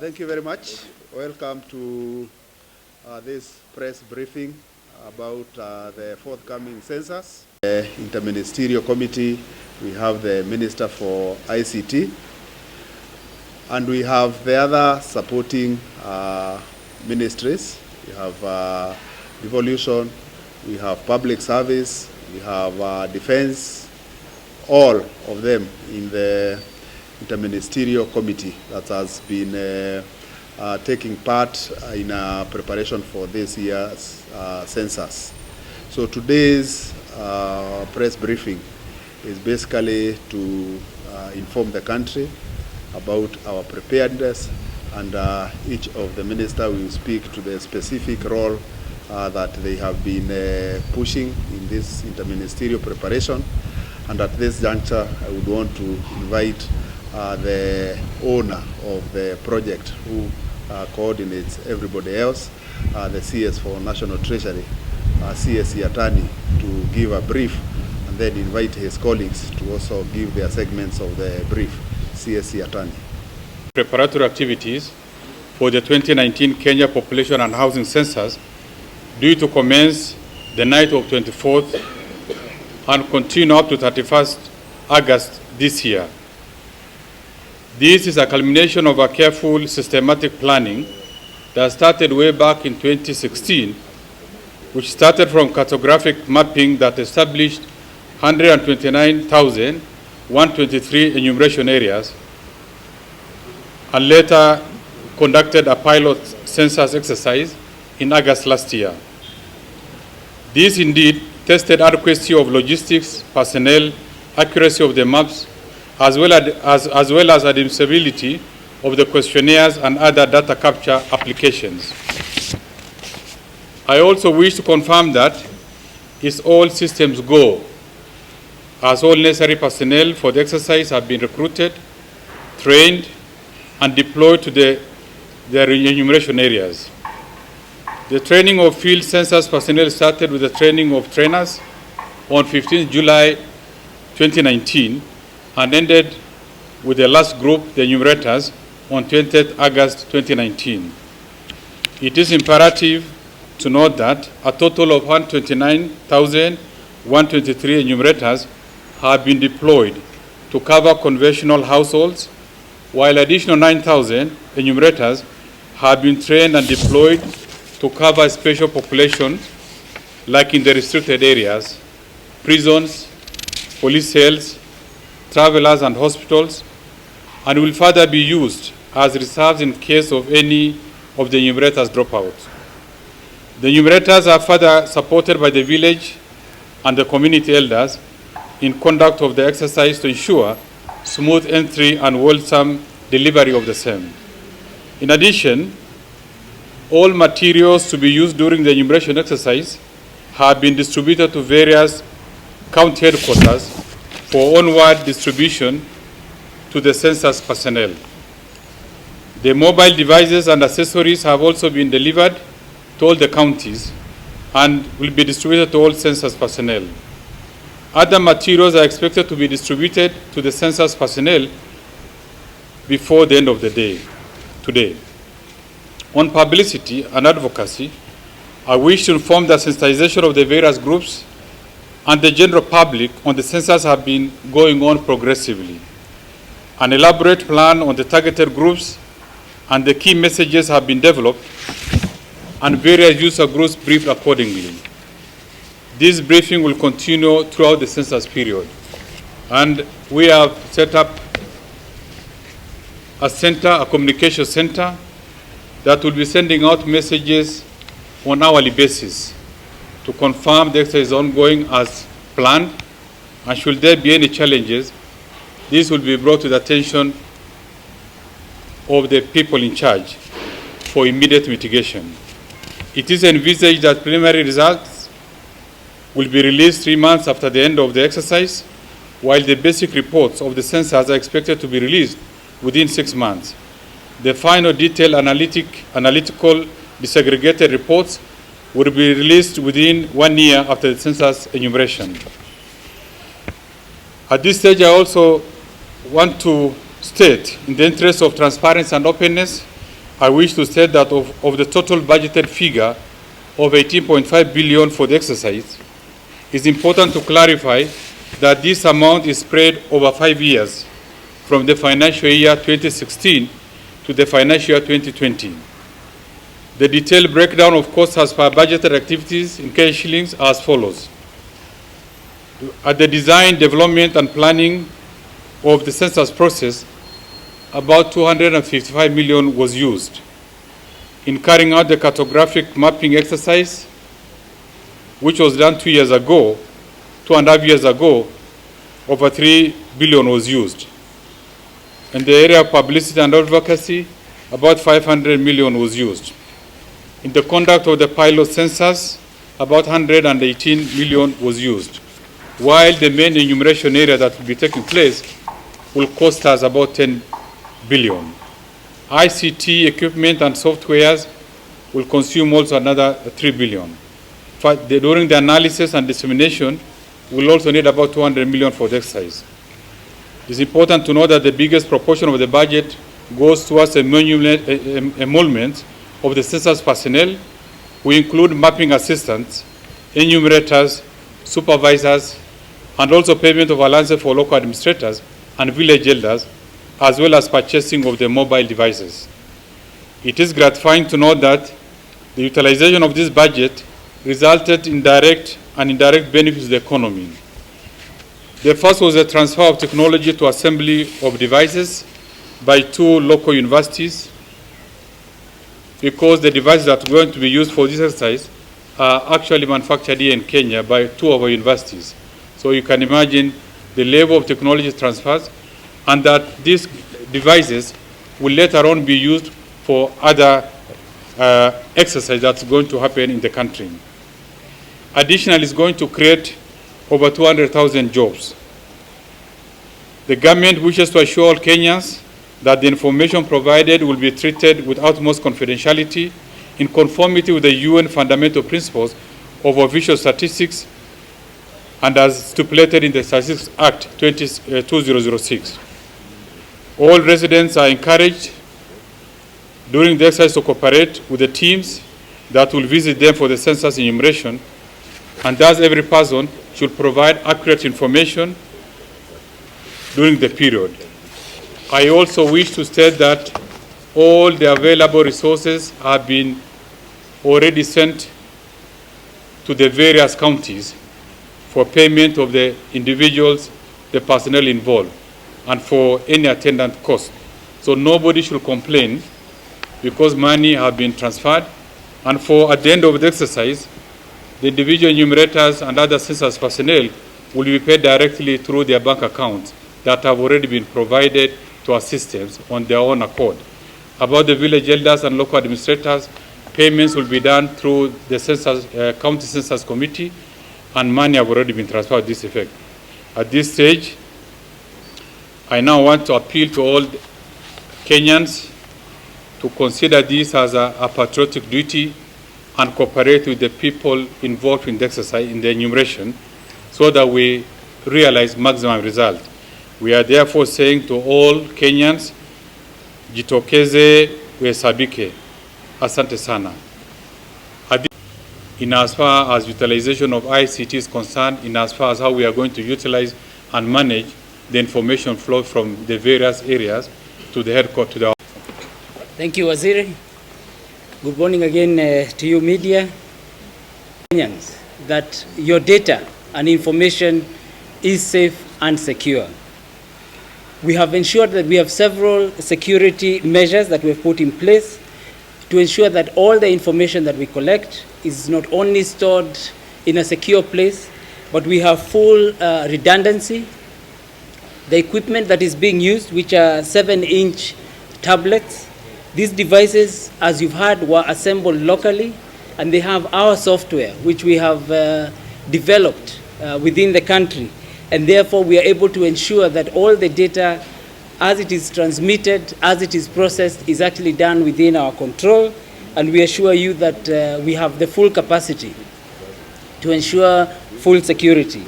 Thank you very much. Welcome to this press briefing about the forthcoming census. The Interministerial Committee, we have the Minister for ICT, and we have the other supporting ministries. We have devolution, we have public service, we have defense, all of them in the Interministerial Committee that has been taking part in preparation for this year's census. So today's press briefing is basically to inform the country about our preparedness, and each of the ministers will speak to the specific role that they have been pushing in this interministerial preparation. And at this juncture, I would want to invite the owner of the project who coordinates everybody else, the CS for National Treasury, CSE attorney, to give a brief, and then invite his colleagues to also give their segments of the brief. CSE attorney. Preparatory activities for the 2019 Kenya Population and Housing Census due to commence the night of 24th and continue up to 31st August this year. This is a culmination of a careful, systematic planning that started way back in 2016, which started from cartographic mapping that established 129,123 enumeration areas, and later conducted a pilot census exercise in August last year. This indeed tested adequacy of logistics, personnel, accuracy of the maps, as well as admissibility of the questionnaires and other data capture applications. I also wish to confirm that if all systems go, as all necessary personnel for the exercise have been recruited, trained, and deployed to their enumeration areas. The training of field census personnel started with the training of trainers on 15 July 2019 and ended with the last group, the enumerators, on 20th August 2019. It is imperative to note that a total of 129,123 enumerators have been deployed to cover conventional households, while additional 9,000 enumerators have been trained and deployed to cover special populations like in the restricted areas, prisons, police cells, travelers and hospitals, and will further be used as reserves in case of any of the enumerators drop out. The enumerators are further supported by the village and the community elders in conduct of the exercise to ensure smooth entry and wholesome delivery of the same. In addition, all materials to be used during the enumeration exercise have been distributed to various county headquarters for onward distribution to the census personnel. The mobile devices and accessories have also been delivered to all the counties and will be distributed to all census personnel. Other materials are expected to be distributed to the census personnel before the end of the day, today. On publicity and advocacy, I wish to inform that sensitization of the various groups and the general public on the census have been going on progressively. An elaborate plan on the targeted groups and the key messages have been developed, and various user groups briefed accordingly. This briefing will continue throughout the census period, and we have set up a center, a communication center, that will be sending out messages on hourly basis to confirm the exercise is ongoing as planned, and should there be any challenges, this will be brought to the attention of the people in charge for immediate mitigation. It is envisaged that preliminary results will be released 3 months after the end of the exercise, while the basic reports of the census are expected to be released within 6 months. The final detailed analytical disaggregated reports will be released within 1 year after the census enumeration. At this stage, I also want to state, in the interest of transparency and openness, I wish to state that of the total budgeted figure of 18.5 billion for the exercise, it's important to clarify that this amount is spread over 5 years, from the financial year 2016 to the financial year 2020. The detailed breakdown of costs as per budgeted activities in cash shillings are as follows. At the design, development, and planning of the census process, about 255 million was used. In carrying out the cartographic mapping exercise, which was done 2 years ago, 2.5 years ago, over 3 billion was used. In the area of publicity and advocacy, about 500 million was used. In the conduct of the pilot census, about 118 million was used, while the main enumeration area that will be taking place will cost us about 10 billion. ICT equipment and softwares will consume also another 3 billion. During the analysis and dissemination, we'll also need about 200 million for the exercise. It's important to know that the biggest proportion of the budget goes towards emolument of the census personnel. We include mapping assistants, enumerators, supervisors, and also payment of allowances for local administrators and village elders, as well as purchasing of the mobile devices. It is gratifying to note that the utilization of this budget resulted in direct and indirect benefits to the economy. The first was the transfer of technology to assembly of devices by 2 local universities, because the devices that are going to be used for this exercise are actually manufactured here in Kenya by 2 of our universities. So you can imagine the level of technology transfers, and that these devices will later on be used for other exercise that's going to happen in the country. Additionally, it's going to create over 200,000 jobs. The government wishes to assure all Kenyans that the information provided will be treated with utmost confidentiality in conformity with the UN fundamental principles of official statistics and as stipulated in the Statistics Act 2006. All residents are encouraged during the exercise to cooperate with the teams that will visit them for the census enumeration, and thus every person should provide accurate information during the period. I also wish to state that all the available resources have been already sent to the various counties for payment of the individuals, the personnel involved, and for any attendant cost. So nobody should complain because money has been transferred, and for at the end of the exercise, the individual enumerators and other census personnel will be paid directly through their bank accounts that have already been provided to assistance on their own accord. About the village elders and local administrators, payments will be done through the census, county census committee, and money have already been transferred to this effect. At this stage, I now want to appeal to all Kenyans to consider this as a patriotic duty and cooperate with the people involved in the exercise, in the enumeration, so that we realize maximum result. We are therefore saying to all Kenyans, jitokeze uhesabike. Asante sana. In as far as utilization of ICT is concerned, in as far as how we are going to utilize and manage the information flow from the various areas to the headquarters, to the... Thank you, Waziri. Good morning again to you, media. Kenyans, that your data and information is safe and secure. We have ensured that we have several security measures that we have put in place to ensure that all the information that we collect is not only stored in a secure place, but we have full redundancy. The equipment that is being used, which are 7-inch tablets, these devices, as you've heard, were assembled locally, and they have our software, which we have developed within the country. And therefore, we are able to ensure that all the data, as it is transmitted, as it is processed, is actually done within our control. And we assure you that we have the full capacity to ensure full security.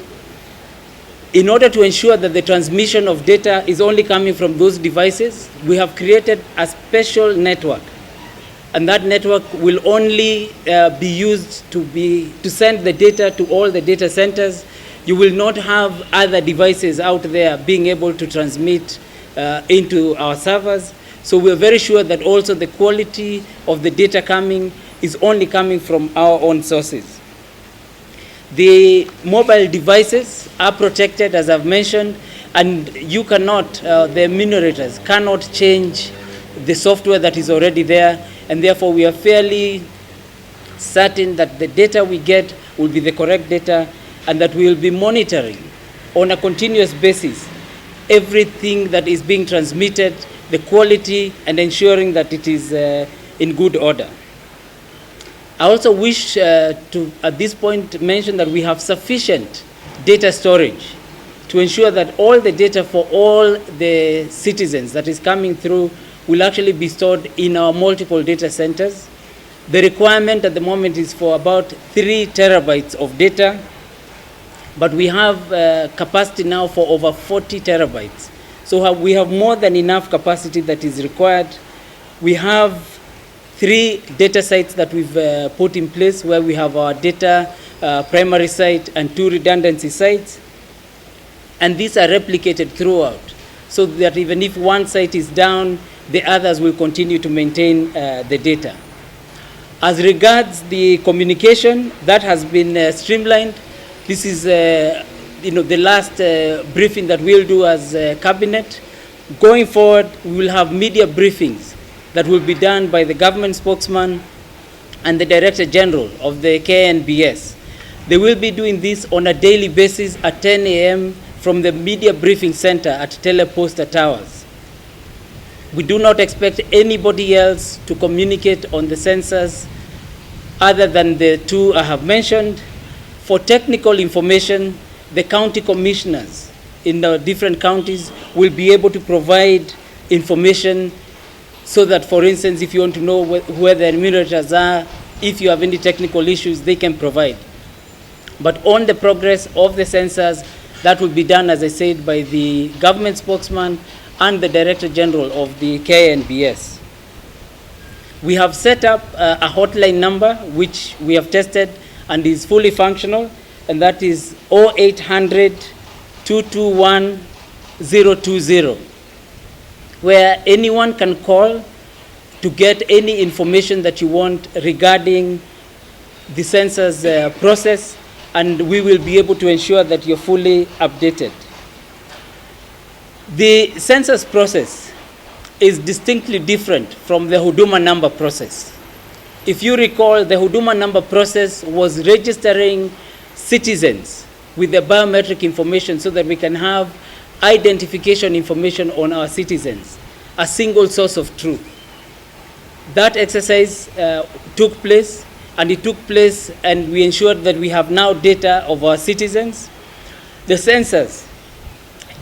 In order to ensure that the transmission of data is only coming from those devices, we have created a special network and that network will only be used to send the data to all the data centers. You will not have other devices out there being able to transmit into our servers. So we're very sure that also the quality of the data coming is only coming from our own sources. The mobile devices are protected, as I've mentioned, and you cannot, the enumerators cannot change the software that is already there, and therefore we are fairly certain that the data we get will be the correct data, and that we will be monitoring on a continuous basis everything that is being transmitted, the quality, and ensuring that it is in good order. I also wish to, at this point, mention that we have sufficient data storage to ensure that all the data for all the citizens that is coming through will actually be stored in our multiple data centers. The requirement at the moment is for about 3 terabytes of data, but we have capacity now for over 40 terabytes. So we have more than enough capacity that is required. We have 3 data sites that we've put in place, where we have our data primary site and 2 redundancy sites. And these are replicated throughout, so that even if one site is down, the others will continue to maintain the data. As regards the communication, that has been streamlined. This is the last briefing that we'll do as cabinet. Going forward, we will have media briefings that will be done by the government spokesman and the Director General of the KNBS. They will be doing this on a daily basis at 10 a.m. from the Media Briefing Center at Teleposta Towers. We do not expect anybody else to communicate on the census other than the 2 I have mentioned. For technical information, the county commissioners in the different counties will be able to provide information, so that, for instance, if you want to know where the enumerators are, if you have any technical issues, they can provide. But on the progress of the census, that will be done, as I said, by the government spokesman and the Director General of the KNBS. We have set up a hotline number, which we have tested and is fully functional, and that is 0800 221 020, where anyone can call to get any information that you want regarding the census process, and we will be able to ensure that you're fully updated. The census process is distinctly different from the Huduma number process. If you recall, the Huduma number process was registering citizens with their biometric information so that we can have identification information on our citizens, a single source of truth. That exercise took place, and we ensured that we have now data of our citizens. The census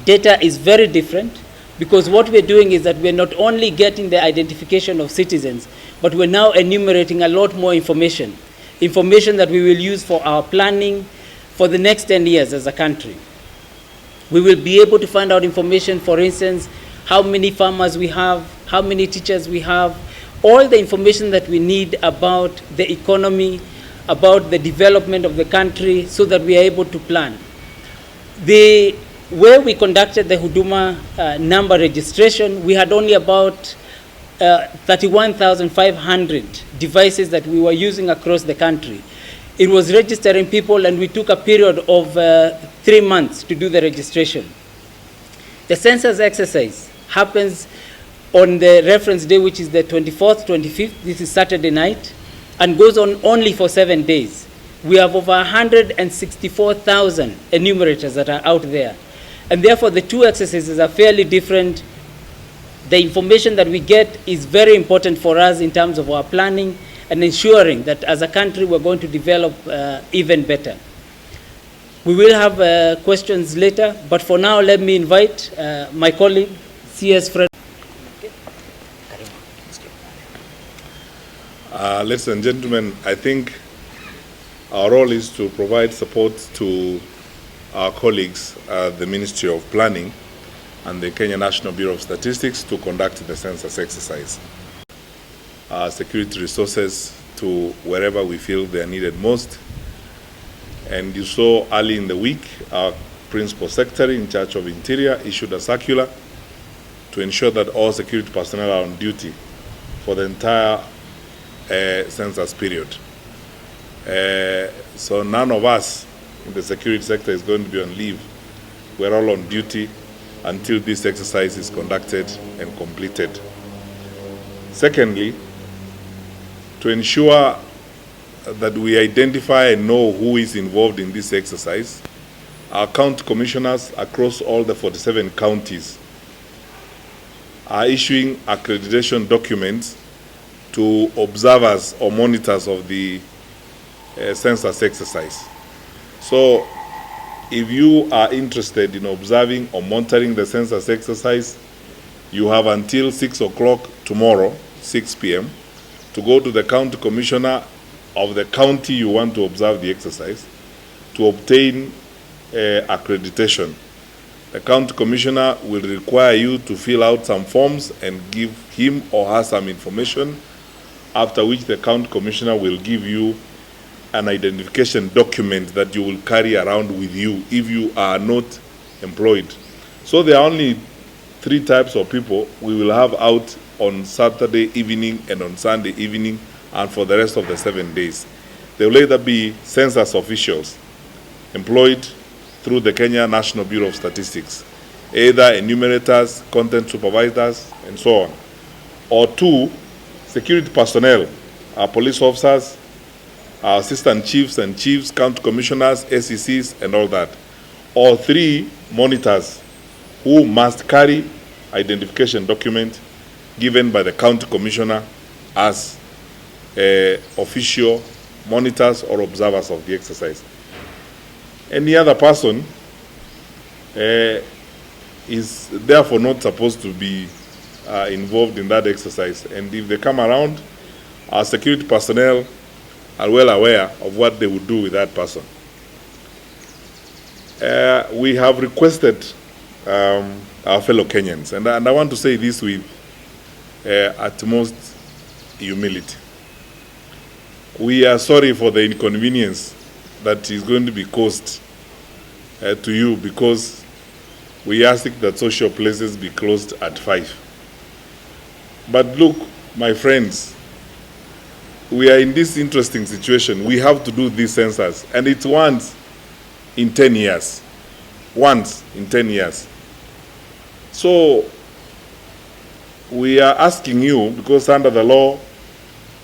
data is very different, because what we're doing is that we're not only getting the identification of citizens, but we're now enumerating a lot more information that we will use for our planning for the next 10 years as a country. We will be able to find out information, for instance, how many farmers we have, how many teachers we have, all the information that we need about the economy, about the development of the country, so that we are able to plan. The way we conducted the Huduma number registration, we had only about 31,500 devices that we were using across the country. It was registering people, and we took a period of 3 months to do the registration. The census exercise happens on the reference day, which is the 24th, 25th, this is Saturday night, and goes on only for 7 days. We have over 164,000 enumerators that are out there. And therefore, the 2 exercises are fairly different. The information that we get is very important for us in terms of our planning and ensuring that as a country we're going to develop even better. We will have questions later, but for now let me invite my colleague, CS Fred. Ladies and gentlemen, I think our role is to provide support to our colleagues at the Ministry of Planning and the Kenya National Bureau of Statistics to conduct the census exercise. security resources to wherever we feel they are needed most. And you saw early in the week, our Principal Secretary in charge of Interior issued a circular to ensure that all security personnel are on duty for the entire census period. So none of us in the security sector is going to be on leave. We're all on duty until this exercise is conducted and completed. Secondly, to ensure that we identify and know who is involved in this exercise, our county commissioners across all the 47 counties are issuing accreditation documents to observers or monitors of the census exercise. So if you are interested in observing or monitoring the census exercise, you have until 6 o'clock tomorrow, 6 p.m., to go to the county commissioner of the county you want to observe the exercise to obtain accreditation. The county commissioner will require you to fill out some forms and give him or her some information, after which the county commissioner will give you an identification document that you will carry around with you if you are not employed. So there are only 3 types of people we will have out on Saturday evening and on Sunday evening and for the rest of the 7 days. They will either be census officials employed through the Kenya National Bureau of Statistics, either enumerators, content supervisors, and so on. Or 2, security personnel, our police officers, our assistant chiefs and chiefs, county commissioners, SECs, and all that. Or 3, monitors who must carry identification document given by the county commissioner as official monitors or observers of the exercise. Any other person is therefore not supposed to be involved in that exercise. And if they come around, our security personnel are well aware of what they would do with that person. We have requested our fellow Kenyans, and I want to say this with utmost humility. We are sorry for the inconvenience that is going to be caused to you because we ask that social places be closed at 5. But look, my friends, we are in this interesting situation. We have to do this census, and it's once in 10 years. Once in 10 years. So we are asking you, because under the law,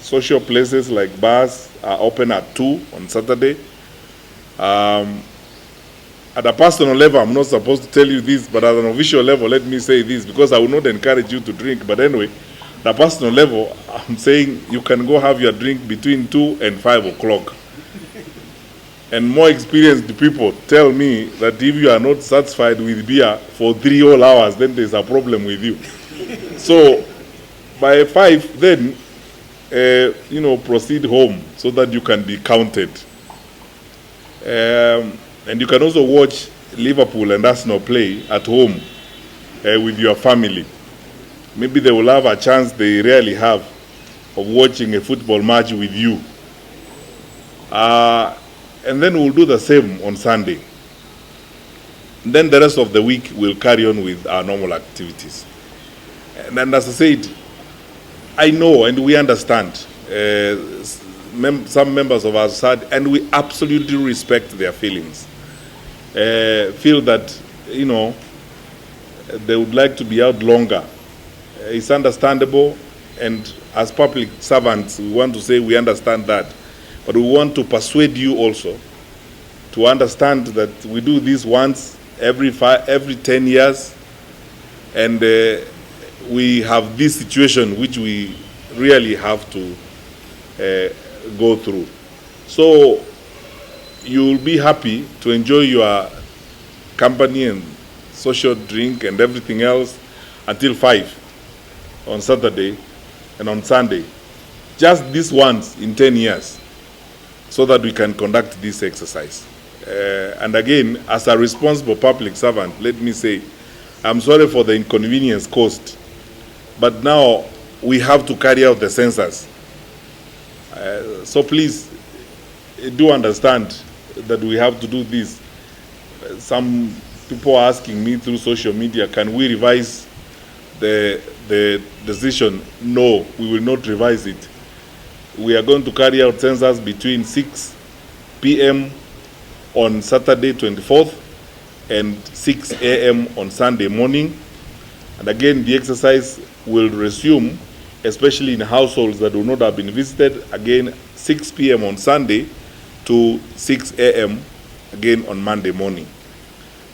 social places like bars are open at 2 on Saturday. At a personal level, I'm not supposed to tell you this, but at an official level, let me say this, because I will not encourage you to drink. But anyway, at a personal level, I'm saying you can go have your drink between 2 and 5 o'clock. And more experienced people tell me that if you are not satisfied with beer for 3 whole hours, then there's a problem with you. So by 5, then, proceed home so that you can be counted. And you can also watch Liverpool and Arsenal play at home with your family. Maybe they will have a chance they rarely have of watching a football match with you. And then we'll do the same on Sunday. And then the rest of the week we'll carry on with our normal activities. And as I said, I know and we understand some members of our side, and we absolutely respect their feelings. Feel that, they would like to be out longer. It's understandable, and as public servants, we want to say we understand that. But we want to persuade you also to understand that we do this once every 10 years, and we have this situation which we really have to go through. So you'll be happy to enjoy your company and social drink and everything else until 5 on Saturday and on Sunday. Just this once in 10 years so that we can conduct this exercise. And again, as a responsible public servant, let me say, I'm sorry for the inconvenience caused. But now we have to carry out the census. So please do understand that we have to do this. Some people are asking me through social media, can we revise the decision? No, we will not revise it. We are going to carry out census between 6 p.m. on Saturday 24th and 6 a.m. on Sunday morning. And again, the exercise will resume, especially in households that will not have been visited, again 6 p.m. on Sunday to 6 a.m. again on Monday morning.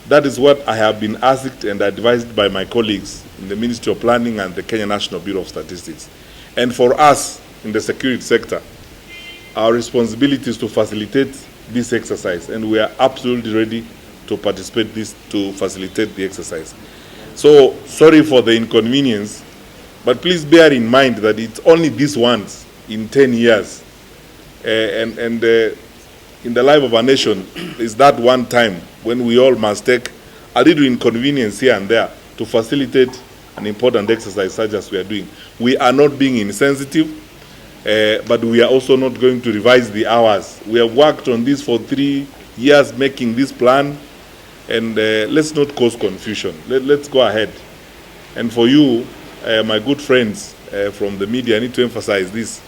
That is what I have been asked and advised by my colleagues in the Ministry of Planning and the Kenya National Bureau of Statistics. And for us in the security sector, our responsibility is to facilitate this exercise, and we are absolutely ready to participate to facilitate the exercise. So sorry for the inconvenience, but please bear in mind that it's only this once in 10 years. In the life of a nation, is that one time when we all must take a little inconvenience here and there to facilitate an important exercise such as we are doing. We are not being insensitive, but we are also not going to revise the hours. We have worked on this for 3 years, making this plan, and let's not cause confusion. Let's go ahead. And for you, my good friends from the media, I need to emphasize this.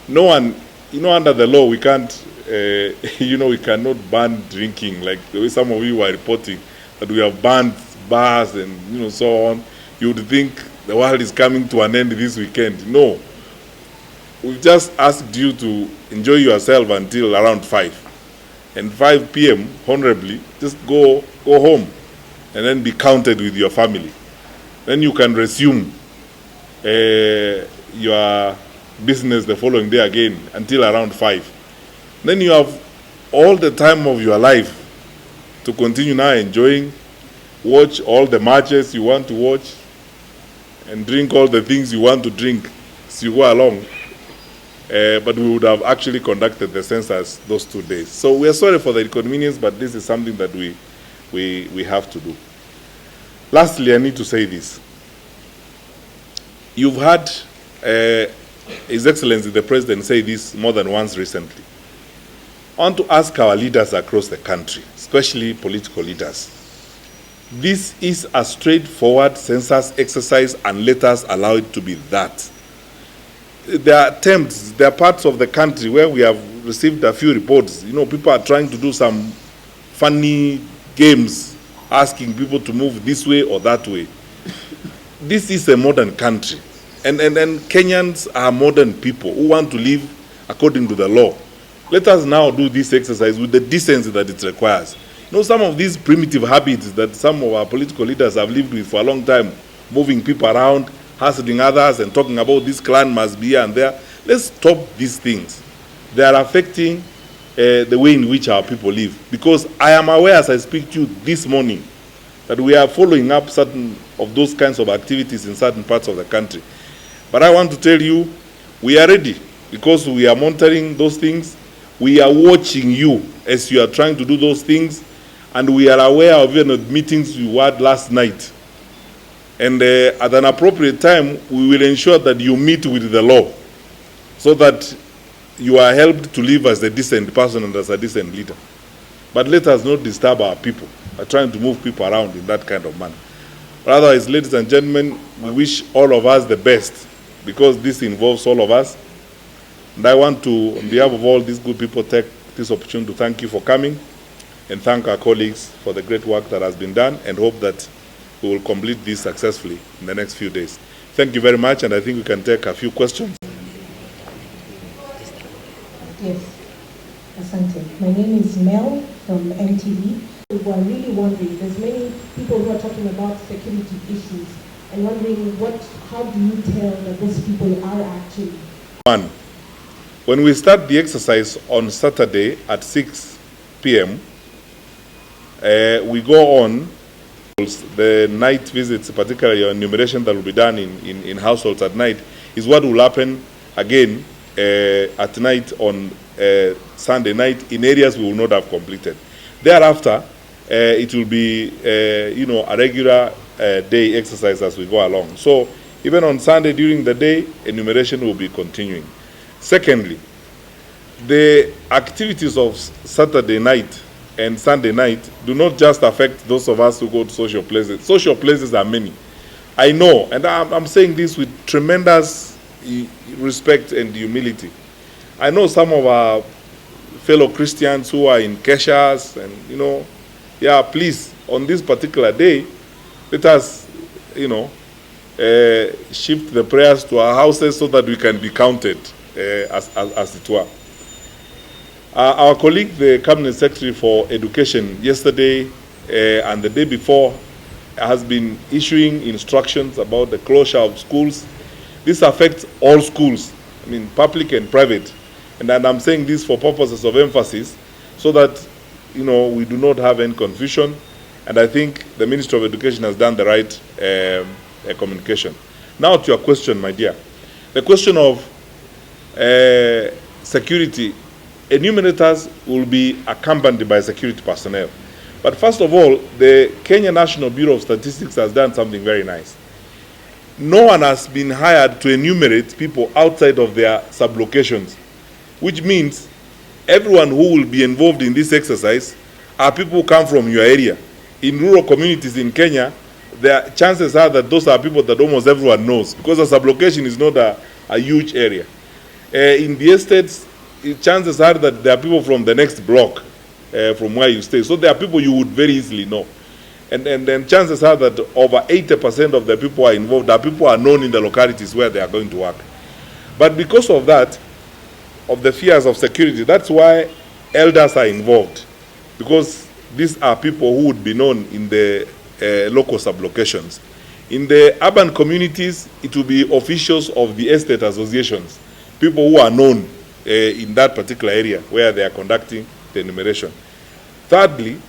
No one, under the law, we can't, we cannot ban drinking, like the way some of you are reporting that we have banned bars and so on. You would think the world is coming to an end this weekend. No. We've just asked you to enjoy yourself until around 5. And 5 p.m., honorably, just go home and then be counted with your family. Then you can resume your business the following day again until around 5. Then you have all the time of your life to continue now enjoying, watch all the matches you want to watch, and drink all the things you want to drink as you go along. But we would have actually conducted the census those 2 days. So we are sorry for the inconvenience, but this is something that we have to do. Lastly, I need to say this. You've had His Excellency the President say this more than once recently. I want to ask our leaders across the country, especially political leaders. This is a straightforward census exercise, and let us allow it to be that. There are attempts, there are parts of the country where we have received a few reports. People are trying to do some funny games, asking people to move this way or that way. This is a modern country. And Kenyans are modern people who want to live according to the law. Let us now do this exercise with the decency that it requires. Some of these primitive habits that some of our political leaders have lived with for a long time, moving people around, hassling others and talking about this clan must be here and there. Let's stop these things. They are affecting the way in which our people live. Because I am aware as I speak to you this morning that we are following up certain of those kinds of activities in certain parts of the country. But I want to tell you, we are ready because we are monitoring those things. We are watching you as you are trying to do those things, and we are aware of even the meetings you had last night. And at an appropriate time, we will ensure that you meet with the law so that you are helped to live as a decent person and as a decent leader. But let us not disturb our people by trying to move people around in that kind of manner. Otherwise, ladies and gentlemen, we wish all of us the best because this involves all of us. And I want to, on behalf of all these good people, take this opportunity to thank you for coming and thank our colleagues for the great work that has been done, and hope that we will complete this successfully in the next few days. Thank you very much, and I think we can take a few questions. Yes, asante. My name is Mel from MTV. We are really wondering, there's many people who are talking about security issues and wondering how do you tell that those people are actually? One, when we start the exercise on Saturday at 6 p.m., we go on the night visits, particularly your enumeration that will be done in households at night, is what will happen again at night on Sunday night in areas we will not have completed. Thereafter, it will be, a regular day exercise as we go along. So Even on Sunday during the day, enumeration will be continuing. Secondly, the activities of Saturday night and Sunday night do not just affect those of us who go to social places. Social places are many. I know, and I'm saying this with tremendous respect and humility. I know some of our fellow Christians who are in Keshas, and yeah, please, on this particular day, let us, shift the prayers to our houses so that we can be counted, as it were. Our colleague, the Cabinet Secretary for Education, yesterday and the day before, has been issuing instructions about the closure of schools. This affects all schools, I mean, public and private. And I'm saying this for purposes of emphasis, so that, we do not have any confusion. And I think the Minister of Education has done the right communication. Now to your question, my dear. The question of security. Enumerators will be accompanied by security personnel. But first of all, the Kenya National Bureau of Statistics has done something very nice. No one has been hired to enumerate people outside of their sublocations, which means everyone who will be involved in this exercise are people who come from your area. In rural communities in Kenya, the chances are that those are people that almost everyone knows, because the sublocation is not a huge area. In the estates, chances are that there are people from the next block from where you stay. So there are people you would very easily know. And then chances are that over 80% of the people who are involved are people who are known in the localities where they are going to work. But because of that, of the fears of security, that's why elders are involved. Because these are people who would be known in the local sublocations. In the urban communities, it will be officials of the estate associations, people who are known in that particular area where they are conducting the enumeration. Thirdly,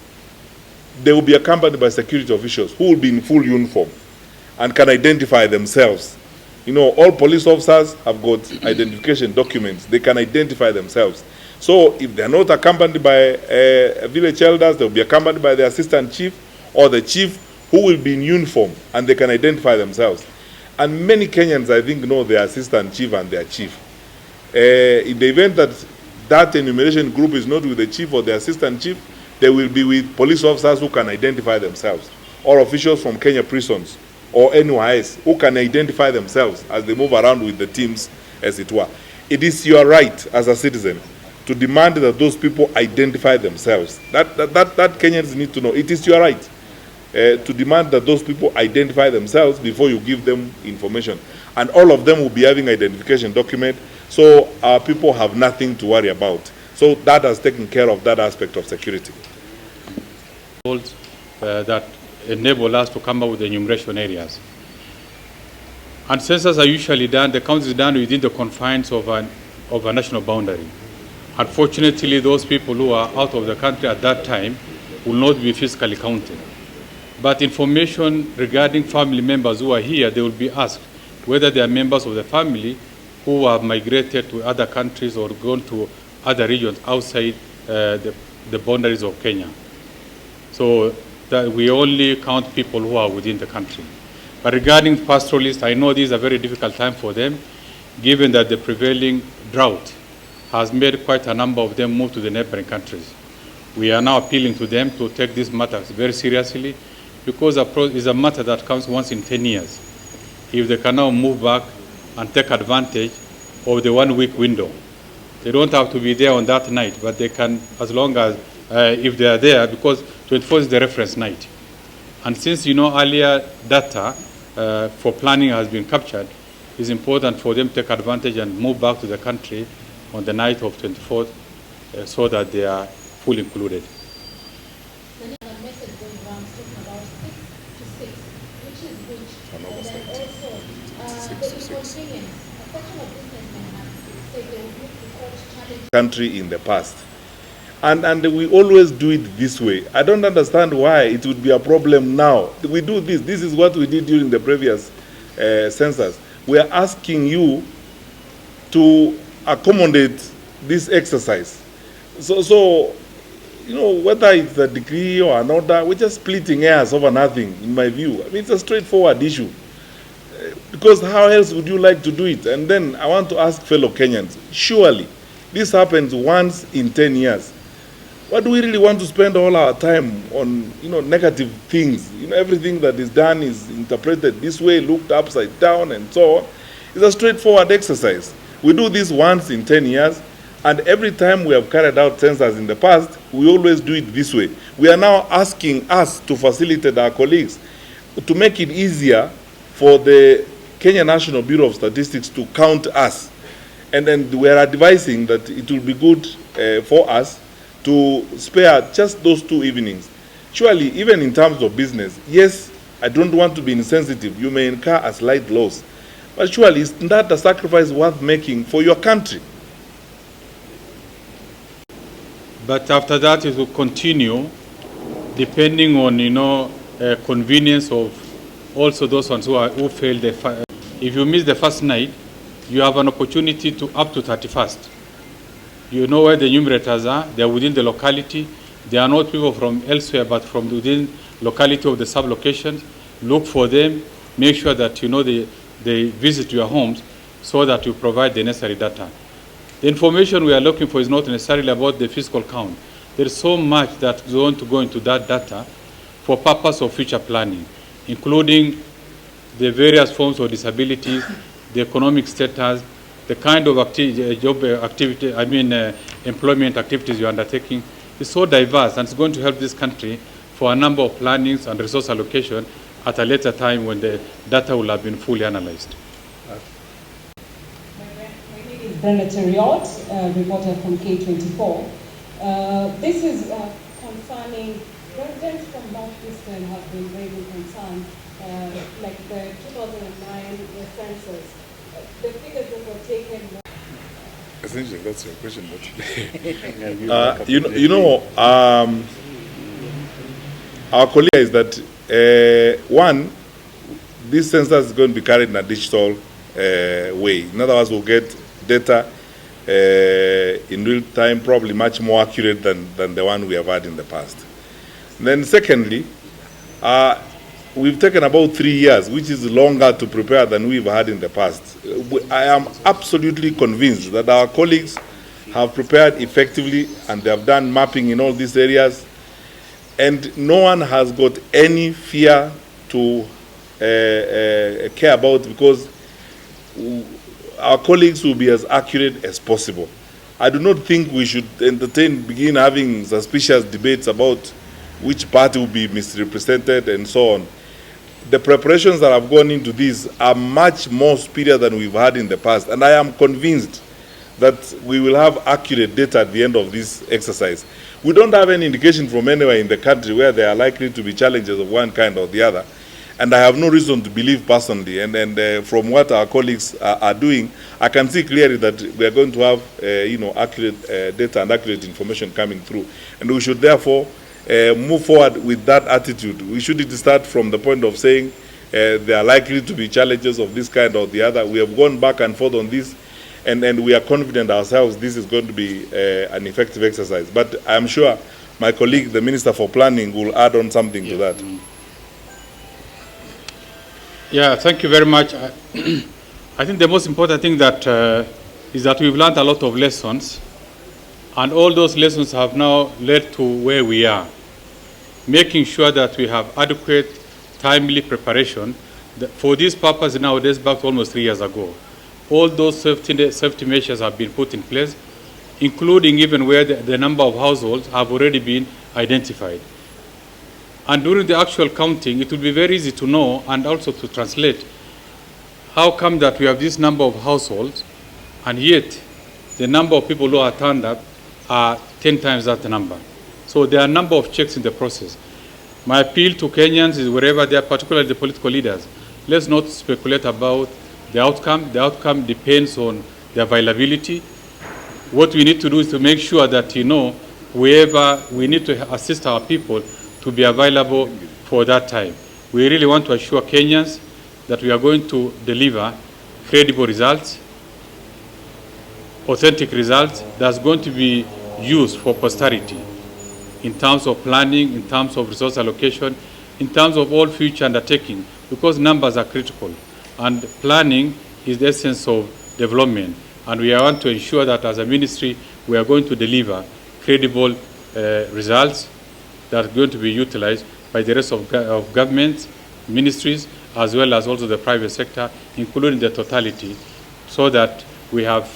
they will be accompanied by security officials who will be in full uniform and can identify themselves. All police officers have got identification documents. They can identify themselves. So if they are not accompanied by village elders, they will be accompanied by the assistant chief or the chief, who will be in uniform, and they can identify themselves. And many Kenyans, I think, know their assistant chief and their chief. In the event that that enumeration group is not with the chief or the assistant chief, they will be with police officers who can identify themselves, or officials from Kenya prisons or NYS who can identify themselves as they move around with the teams, as it were. It is your right as a citizen to demand that those people identify themselves. That Kenyans need to know. It is your right to demand that those people identify themselves before you give them information. And all of them will be having identification document, so our people have nothing to worry about. So that has taken care of that aspect of security. That enable us to come up with the enumeration areas. And census are usually done, the count is done within the confines of a national boundary. Unfortunately, those people who are out of the country at that time will not be physically counted. But information regarding family members who are here, they will be asked whether they are members of the family who have migrated to other countries or gone to other regions outside the boundaries of Kenya. So that we only count people who are within the country. But regarding pastoralists, I know this is a very difficult time for them, given that the prevailing drought has made quite a number of them move to the neighboring countries. We are now appealing to them to take this matter very seriously, because it's a matter that comes once in 10 years. If they can now move back and take advantage of the 1 week window, they don't have to be there on that night, but they can, as long as, if they are there, because 24 is the reference night. And since earlier data for planning has been captured, it's important for them to take advantage and move back to the country on the night of 24th so that they are fully included. Country in the past. And we always do it this way. I don't understand why it would be a problem now. We do this. This is what we did during the previous census. We are asking you to accommodate this exercise. So whether it's a decree or an order, we're just splitting hairs over nothing, in my view. I mean, it's a straightforward issue. Because Because how else would you like to do it? And then I want to ask fellow Kenyans, surely this happens once in 10 years. What do we really want to spend all our time on, negative things? Everything that is done is interpreted this way, looked upside down, and so on. It's a straightforward exercise. We do this once in 10 years, and every time we have carried out census in the past, we always do it this way. We are now asking us to facilitate our colleagues to make it easier for the Kenya National Bureau of Statistics to count us. And then we are advising that it will be good for us to spare just those 2 evenings. Surely, even in terms of business, yes, I don't want to be insensitive. You may incur a slight loss. But surely, isn't that a sacrifice worth making for your country? But after that, it will continue, depending on, convenience of also those ones who failed. If you miss the first night, you have an opportunity to up to 31st. You know where the enumerators are. They are within the locality. They are not people from elsewhere, but from within locality of the sub-locations. Look for them. Make sure that they visit your homes so that you provide the necessary data. The information we are looking for is not necessarily about the physical count. There is so much that is going to go into that data for purpose of future planning, including the various forms of disabilities, the economic status, the kind of employment activities you're undertaking is so diverse, and it's going to help this country for a number of plannings and resource allocation at a later time when the data will have been fully analyzed. My name is Brenda Terriot, reporter from K24. This is concerning residents from Northeastern have been raising concerns, like the 2009 census. The figures that were taken. Essentially, that's your question. Our colleague is that one, this census is going to be carried in a digital way. In other words, we'll get data in real time, probably much more accurate than the one we have had in the past. Then secondly, we've taken about 3 years, which is longer to prepare than we've had in the past. I am absolutely convinced that our colleagues have prepared effectively and they have done mapping in all these areas, and no one has got any fear to care about, because our colleagues will be as accurate as possible. I do not think we should begin having suspicious debates about which party will be misrepresented and so on. The preparations that have gone into this are much more superior than we've had in the past, and I am convinced that we will have accurate data at the end of this exercise. We don't have any indication from anywhere in the country where there are likely to be challenges of one kind or the other, and I have no reason to believe personally, and from what our colleagues are doing, I can see clearly that we are going to have accurate data and accurate information coming through, and we should therefore move forward with that attitude. We shouldn't start from the point of saying there are likely to be challenges of this kind or the other. We have gone back and forth on this, and we are confident ourselves this is going to be an effective exercise. But I'm sure my colleague, the Minister for Planning, will add on something to that. Yeah, thank you very much. I think the most important thing that is that we've learned a lot of lessons, and all those lessons have now led to where we are. Making sure that we have adequate, timely preparation. For this purpose nowadays, back almost 3 years ago, all those safety measures have been put in place, including even where the number of households have already been identified. And during the actual counting, it will be very easy to know and also to translate how come that we have this number of households, and yet the number of people who are turned up are 10 times that number. So there are a number of checks in the process. My appeal to Kenyans is wherever they are, particularly the political leaders, let's not speculate about the outcome. The outcome depends on the availability. What we need to do is to make sure that, wherever we need to assist our people to be available for that time. We really want to assure Kenyans that we are going to deliver credible results, authentic results that's going to be used for posterity in terms of planning, in terms of resource allocation, in terms of all future undertaking, because numbers are critical. And planning is the essence of development. And we want to ensure that as a ministry, we are going to deliver credible results that are going to be utilized by the rest of governments, ministries, as well as also the private sector, including the totality, so that we have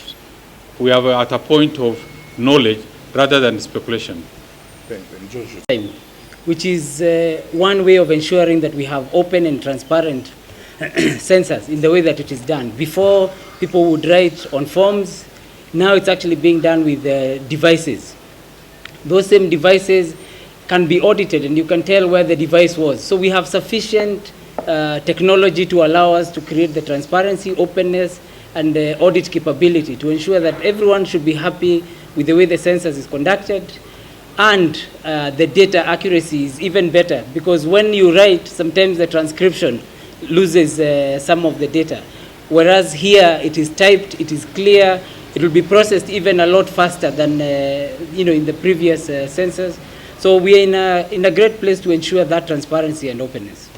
at a point of knowledge rather than speculation. Which is one way of ensuring that we have open and transparent census in the way that it is done. Before, people would write on forms. Now it's actually being done with devices. Those same devices can be audited, and you can tell where the device was. So we have sufficient technology to allow us to create the transparency, openness, and audit capability to ensure that everyone should be happy with the way the census is conducted. And the data accuracy is even better, because when you write, sometimes the transcription loses some of the data. Whereas here, it is typed, it is clear, it will be processed even a lot faster than in the previous census. So we are in a great place to ensure that transparency and openness.